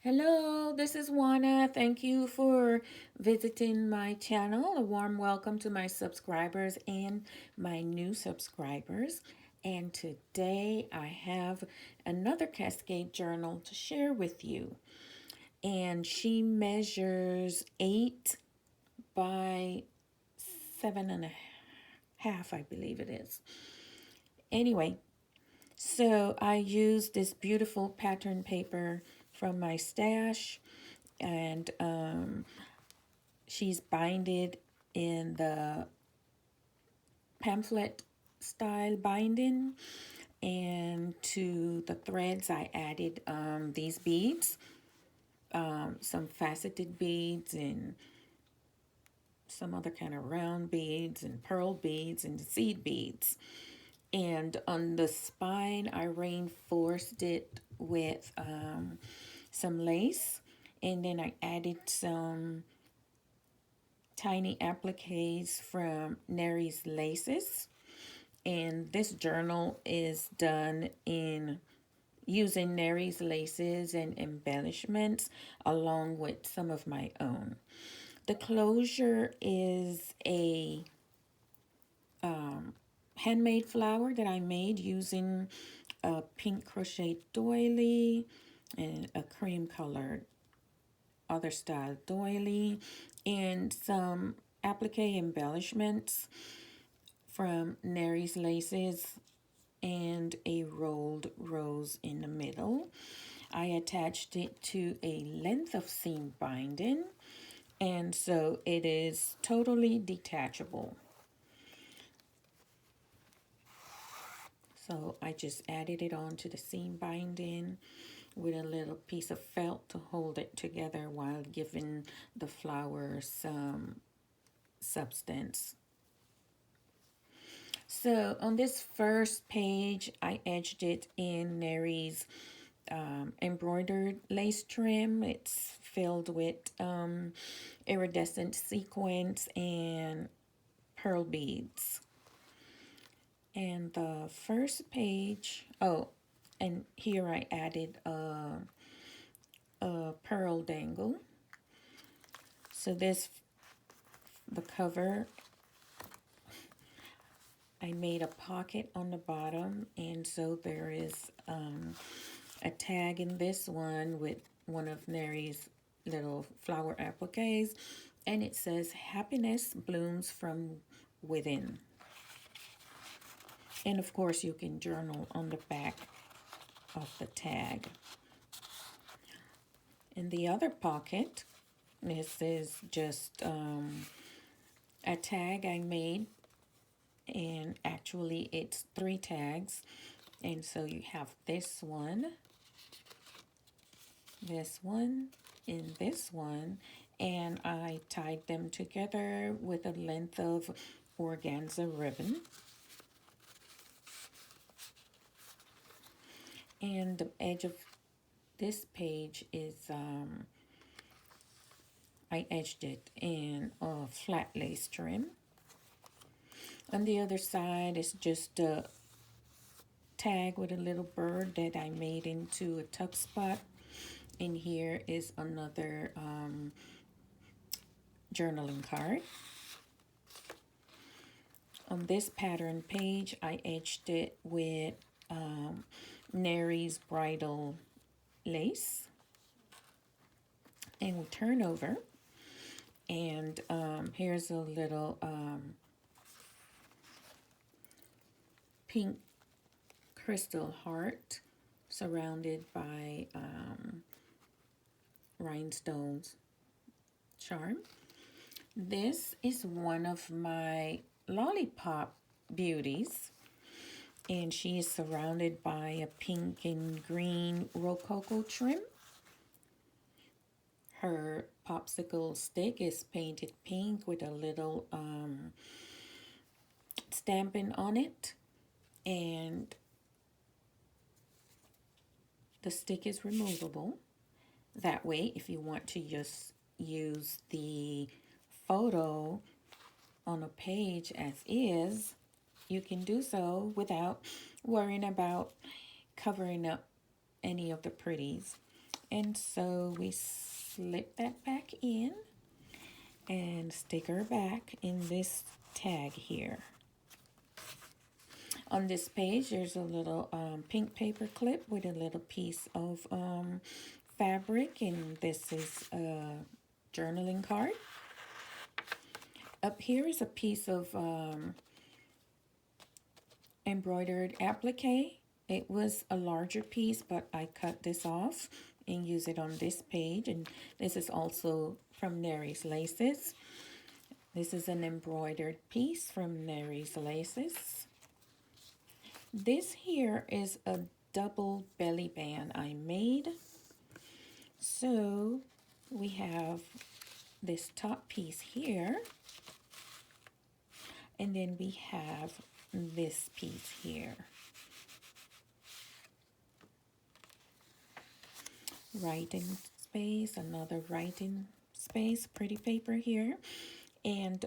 Hello, this is Juana. Thank you for visiting my channel. A warm welcome to my subscribers and my new subscribers. And today I have another Cascade journal to share with you. And she measures 8 by 7.5, I believe it is. Anyway, so I used this beautiful pattern paper from my stash, and she's binded in the pamphlet style binding, and to the threads I added these beads, some faceted beads and some other kind of round beads and pearl beads and seed beads. And on the spine I reinforced it with some lace, and then I added some tiny appliques from Neris Laces. And this journal is done in using Neris Laces and embellishments along with some of my own. The closure is a handmade flower that I made using a pink crochet doily and a cream colored other style doily and some applique embellishments from Neris Laces and a rolled rose in the middle. I attached it to a length of seam binding, and so it is totally detachable. So I just added it onto the seam binding with a little piece of felt to hold it together while giving the flower some substance. So on this first page, I edged it in Neris embroidered lace trim. It's filled with iridescent sequins and pearl beads. And the first page, oh, and here I added a pearl dangle. So the cover, I made a pocket on the bottom, and so there is a tag in this one with one of Neris' little flower appliques, and it says happiness blooms from within. And of course you can journal on the back of the tag. In the other pocket, this is just a tag I made, and actually it's 3 tags. And so you have this one, and this one, and I tied them together with a length of organza ribbon. And the edge of this page is I edged it in a flat lace trim. On the other side is just a tag with a little bird that I made into a tuck spot. And here is another journaling card. On this pattern page, I edged it with Neris bridal lace. And we turn over, and here's a little pink crystal heart surrounded by rhinestones charm. This is one of my lollipop beauties, and she is surrounded by a pink and green rococo trim. Her popsicle stick is painted pink with a little stamping on it, and the stick is removable. That way, if you want to just use the photo on a page as is, you can do so without worrying about covering up any of the pretties. And so we slip that back in and stick her back in this tag here. On this page, there's a little pink paper clip with a little piece of fabric, and this is a journaling card. Up here is a piece of embroidered applique. It was a larger piece, but I cut this off and use it on this page. And this is also from Neris Laces. This is an embroidered piece from Neris Laces. This here is a double belly band I made. So we have this top piece here, and then we have this piece here. Writing space, another writing space, pretty paper here, and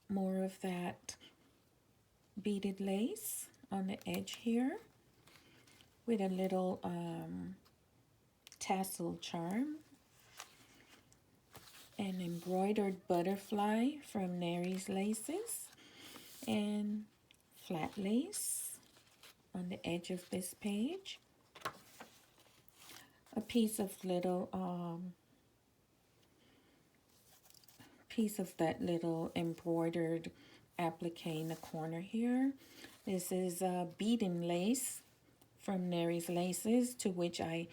more of that beaded lace on the edge here with a little tassel charm, an embroidered butterfly from Neris Laces, and flat lace on the edge of this page. A piece of little piece of that little embroidered applique in the corner here. This is a beading lace from Neris Laces, to which I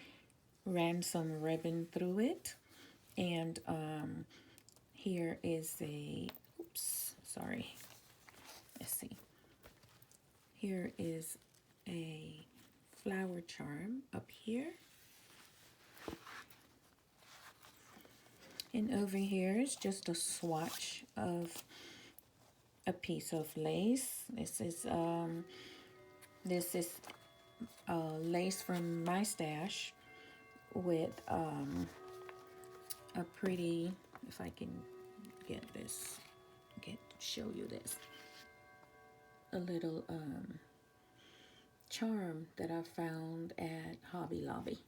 ran some ribbon through it. And here is a, oops, sorry. Let's see. Here is a flower charm up here. And over here is just a swatch of a piece of lace. This is lace from my stash with a pretty, if I can show you this, a little charm that I found at Hobby Lobby.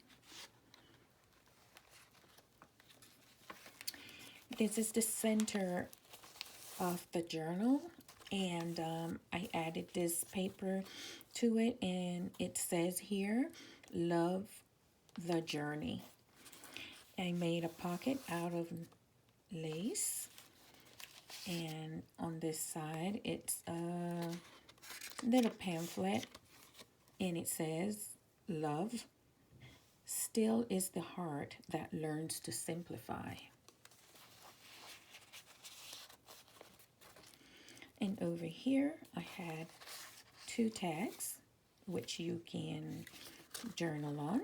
This is the center of the journal, and I added this paper to it, and it says here, love the journey. I made a pocket out of lace, and on this side it's a little pamphlet, and it says, love still is the heart that learns to simplify. And over here I had 2 tags which you can journal on.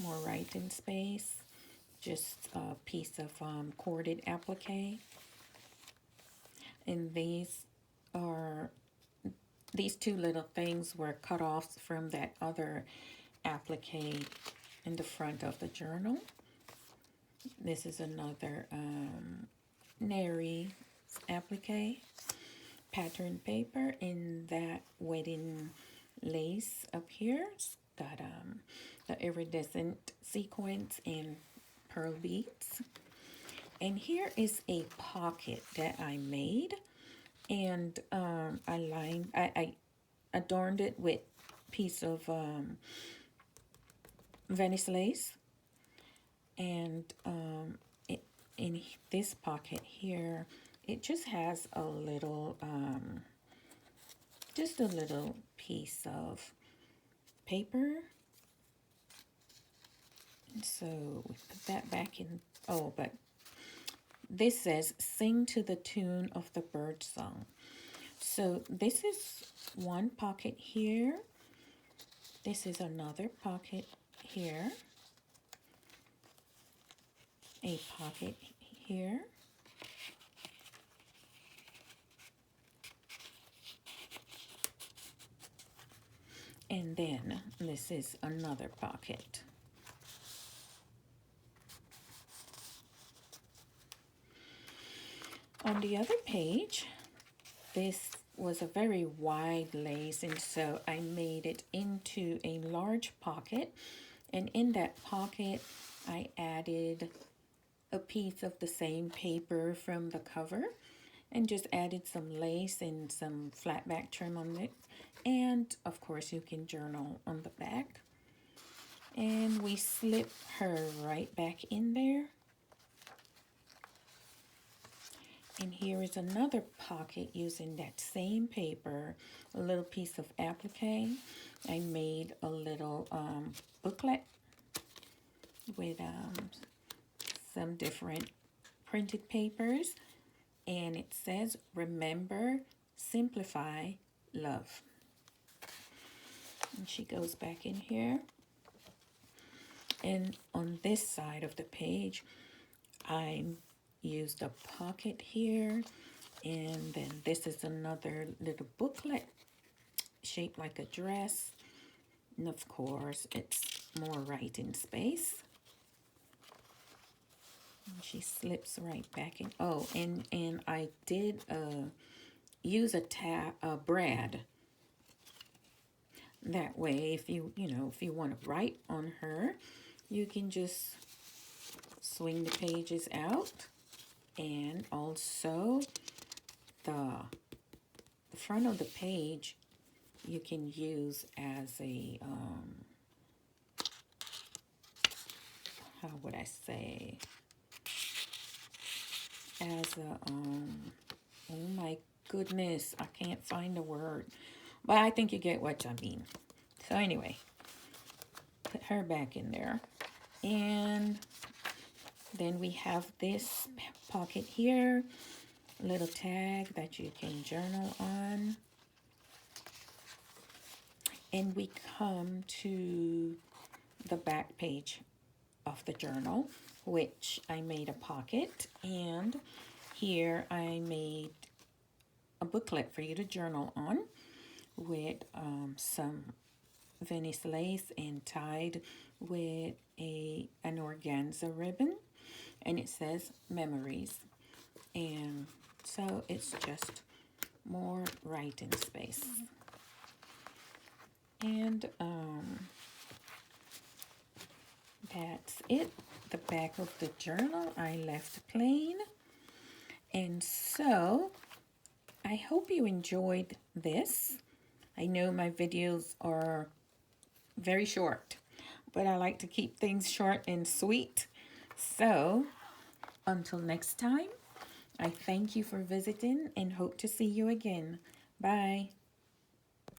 More writing space, just a piece of corded applique. And these 2 little things were cut off from that other applique in the front of the journal. This is another Neris applique pattern paper in that wedding lace up here. It's got the iridescent sequins and pearl beads. And here is a pocket that I made, and I adorned it with piece of Venice lace. And in this pocket here, it just has a little, just a little piece of paper. And so we put that back in. Oh, but this says, sing to the tune of the bird song. So this is one pocket here. This is another pocket here. A pocket here. And then this is another pocket. On the other page, this was a very wide lace, and so I made it into a large pocket, and in that pocket I added a piece of the same paper from the cover and just added some lace and some flat back trim on it, and of course you can journal on the back. And we slip her right back in there. And here is another pocket using that same paper, a little piece of applique. I made a little booklet with some different printed papers, and it says, "Remember, simplify, love." And she goes back in here. And on this side of the page, I used a pocket here, and then this is another little booklet shaped like a dress, and of course it's more writing space. And she slips right back in. Oh, and I did use a brad. That way, if you want to write on her, you can just swing the pages out. And also the front of the page you can use as a how would I say, as a oh my goodness, I can't find the word, but I think you get what I mean. So anyway, put her back in there, and then we have this pocket here, a little tag that you can journal on. And we come to the back page of the journal, which I made a pocket, and here I made a booklet for you to journal on with some Venice lace and tied with an organza ribbon, and it says memories. And so it's just more writing space. And that's it. The back of the journal I left plain. And so I hope you enjoyed this. I know my videos are very short, but I like to keep things short and sweet. So until next time, I thank you for visiting and hope to see you again. Bye.